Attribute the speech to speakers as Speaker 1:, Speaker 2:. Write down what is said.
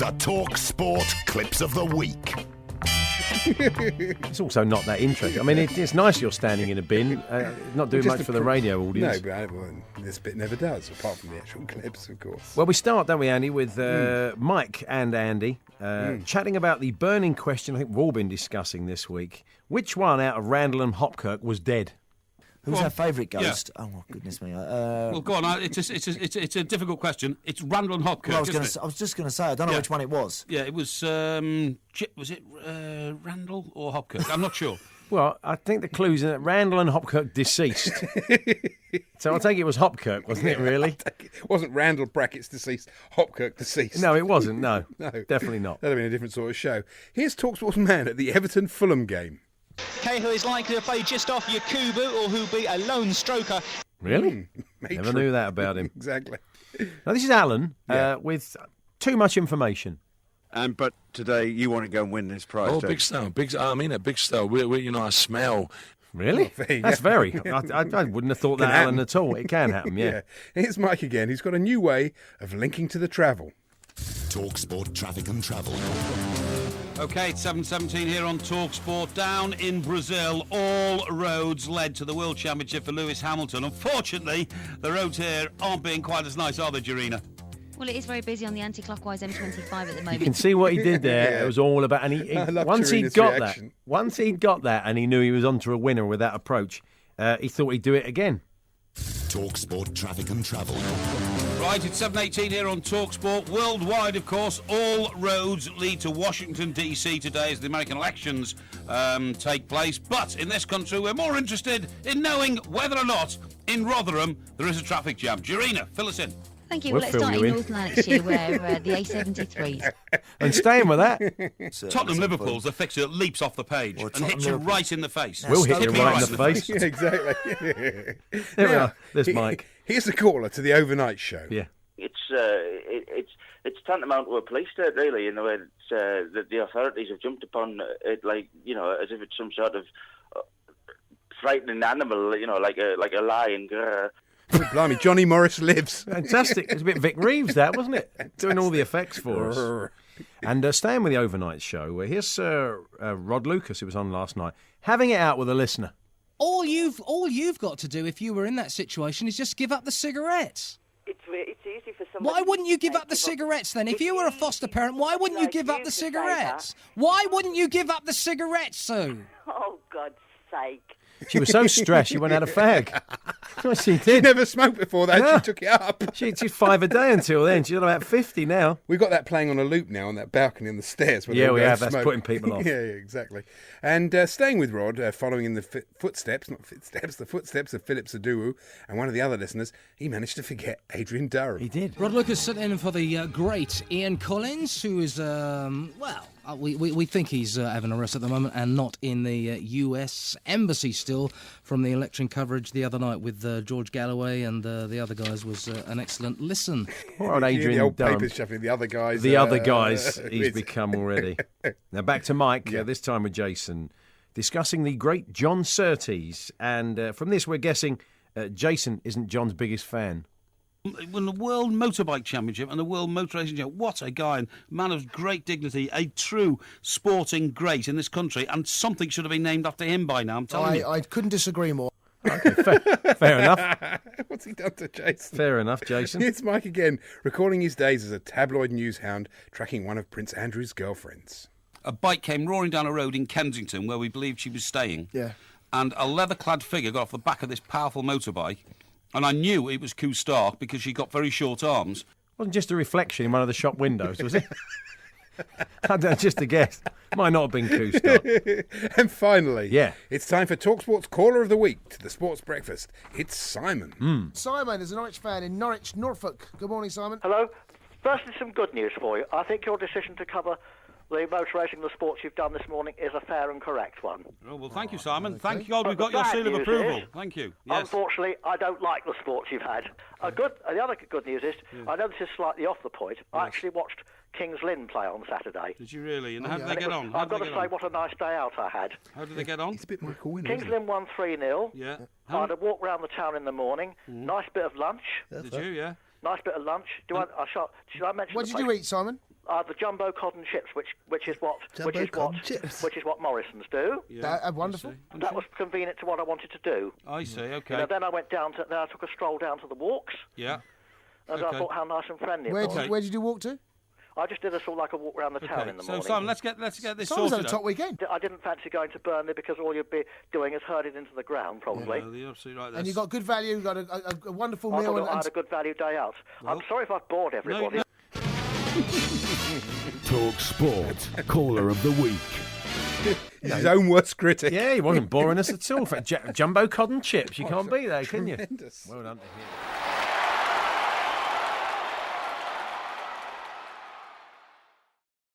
Speaker 1: The talksport clips of the week.
Speaker 2: It's also not that interesting. I mean, it's nice you're standing in a bin, not doing much for the radio audience.
Speaker 3: No, but this bit never does, apart from the actual clips, of course.
Speaker 2: Well, we start, don't we, Andy, with Mike and Andy chatting about the burning question I think we've all been discussing this week. Which one out of Randall and Hopkirk was dead?
Speaker 4: Who's our favourite ghost?
Speaker 5: Yeah.
Speaker 4: Oh, my goodness me.
Speaker 5: Well, go on. It's a difficult question. It's Randall and Hopkirk,
Speaker 4: I was just going to say, I don't know which one it was.
Speaker 5: Yeah, it was it Randall or Hopkirk? I'm not sure.
Speaker 2: Well, I think the clue's in that Randall and Hopkirk deceased. So I think it was Hopkirk, wasn't it, really?
Speaker 3: It wasn't Randall brackets deceased, Hopkirk deceased.
Speaker 2: No, it wasn't, no.
Speaker 3: No.
Speaker 2: Definitely not.
Speaker 3: That'd have been a different sort of show. Here's talksport's man at the Everton-Fulham game.
Speaker 6: Cahill is likely to play just off Yakubu, or who'll be a lone stroker.
Speaker 2: Really? Never knew that about him.
Speaker 3: Exactly.
Speaker 2: Now, this is Alan with too much information.
Speaker 7: But today you want to go and win this prize.
Speaker 8: Oh, big style. I mean, a big style. I smell.
Speaker 2: Really? That's very. I wouldn't have thought that, Alan, at all. It can happen, yeah.
Speaker 3: Here's Mike again. He's got a new way of linking to the travel.
Speaker 1: Talksport Traffic and Travel.
Speaker 5: OK, it's 7:17 here on TalkSport. Down in Brazil, all roads led to the World Championship for Lewis Hamilton. Unfortunately, the roads here aren't being quite as nice, are they, Jarina?
Speaker 9: Well, it is very busy on the anti-clockwise M25 at the moment.
Speaker 2: You can see what he did there. It was all about... And he once he'd got that and he knew he was onto a winner with that approach, he thought he'd do it again.
Speaker 1: Talksport Traffic and Travel.
Speaker 5: Right, it's 7:18 here on TalkSport. Worldwide, of course, all roads lead to Washington, D.C. today as the American elections take place. But in this country, we're more interested in knowing whether or not in Rotherham there is a traffic jam. Jarina, fill us in.
Speaker 9: Thank you. Well, let's start in North Lanarkshire, where the A73's.
Speaker 2: And staying with that,
Speaker 5: Tottenham Liverpool's the fixture that leaps off the page and hits you right in the face.
Speaker 2: We'll hit you right in the face.
Speaker 3: Yeah, exactly.
Speaker 2: There we are. There's Mike.
Speaker 3: Here's the caller to the overnight show.
Speaker 2: Yeah.
Speaker 10: It's tantamount to a police state, really, in the way that the authorities have jumped upon it, like, you know, as if it's some sort of frightening animal, you know, like a lion.
Speaker 3: Oh, blimey, Johnny Morris lives.
Speaker 2: Fantastic. It was a bit Vic Reeves, that, wasn't it? Fantastic. Doing all the effects for us. And staying with the overnight show, here's Rod Lucas, who was on last night, having it out with a listener.
Speaker 11: All you've got to do if you were in that situation is just give up the cigarettes.
Speaker 12: It's easy for somebody.
Speaker 11: Why wouldn't you give up the cigarettes then? If you were a foster parent, why wouldn't you give up the cigarettes? Why wouldn't you give up the cigarettes, Sue?
Speaker 12: Oh, God's sake.
Speaker 2: She was so stressed she went out a fag. Well, she did.
Speaker 3: She never smoked before that. No. She took it up.
Speaker 2: She's 5 a day until then. She's on about 50 now.
Speaker 3: We've got that playing on a loop now on that balcony on the stairs.
Speaker 2: Yeah, we have. That's putting people off.
Speaker 3: Yeah, exactly. And staying with Rod, following in the footsteps of Philip Saduwu and one of the other listeners, he managed to forget Adrian Durham.
Speaker 2: He did.
Speaker 11: Rod Lucas sitting in for the great Ian Collins, who is, we think he's having a rest at the moment and not in the US Embassy still from the election coverage the other night with George Galloway and the other guys was an excellent listen.
Speaker 2: All right, Adrian
Speaker 3: the old
Speaker 2: Durham.
Speaker 3: papers shuffling the other guys.
Speaker 2: The other guys he's become already. Now back to Mike, this time with Jason, discussing the great John Surtees. And from this we're guessing Jason isn't John's biggest fan.
Speaker 5: When the World Motorbike Championship and the World Motor Racing Championship, what a guy, and man of great dignity, a true sporting great in this country, and something should have been named after him by now, I'm telling you.
Speaker 13: I couldn't disagree more.
Speaker 2: Okay, fair enough.
Speaker 3: What's he done to Jason?
Speaker 2: Fair enough, Jason.
Speaker 3: It's Mike again, recalling his days as a tabloid news hound, tracking one of Prince Andrew's girlfriends.
Speaker 5: A bike came roaring down a road in Kensington where we believed she was staying.
Speaker 13: Yeah.
Speaker 5: And a leather-clad figure got off the back of this powerful motorbike. And I knew it was Koo Stark because she got very short arms.
Speaker 2: Wasn't just a reflection in one of the shop windows, was it? Just a guess. Might not have been Koo Stark.
Speaker 3: And finally, it's time for TalkSport's Caller of the Week to the Sports Breakfast. It's Simon.
Speaker 13: Simon is a Norwich fan in Norwich, Norfolk. Good morning, Simon.
Speaker 14: Hello. Firstly, some good news for you. I think your decision to cover the motor racing and the sports you've done this morning is a fair and correct one.
Speaker 5: Oh, well, thank you, Simon. Okay. Thank God we've got your seal of approval. Thank you. Yes.
Speaker 14: Unfortunately, I don't like the sports you've had. The other good news is, I know this is slightly off the point, I actually watched Kings Lynn play on Saturday.
Speaker 5: Did you really? And how did they get on?
Speaker 14: I've got to say, what a nice day out I had.
Speaker 5: How did they get on?
Speaker 3: It's a bit more cool,
Speaker 14: Kings Lynn won 3-0.
Speaker 5: Yeah.
Speaker 14: I had a walk around the town in the morning. Nice bit of lunch.
Speaker 5: Did you, yeah?
Speaker 14: Nice bit of lunch. Should I mention
Speaker 13: what did you eat, Simon?
Speaker 14: The jumbo cotton chips, which is what Morrison's do.
Speaker 13: Yeah, wonderful.
Speaker 14: That was convenient to what I wanted to do.
Speaker 5: I see. Okay.
Speaker 14: You know, then I went down to. Then I took a stroll down to the walks.
Speaker 5: Yeah.
Speaker 14: And I thought how nice and friendly it was.
Speaker 13: Where did you walk to?
Speaker 14: I just did a sort of like a walk around the town in the morning.
Speaker 5: So, Simon, let's get this
Speaker 13: Simon's
Speaker 5: sorted
Speaker 13: had a top weekend.
Speaker 14: I didn't fancy going to Burnley because all you'd be doing is herded into the ground, probably.
Speaker 5: Yeah, you're absolutely right.
Speaker 13: And you got good value, you got a wonderful
Speaker 14: I
Speaker 13: meal.
Speaker 14: thought I had a good value day out. I'm sorry if I've bored everybody.
Speaker 1: Talk Sport, caller of the week.
Speaker 3: He's his own worst critic.
Speaker 2: Yeah, he wasn't boring us at all. Jumbo cotton chips, you can't beat that, can you?
Speaker 3: Tremendous.
Speaker 2: Well done to him.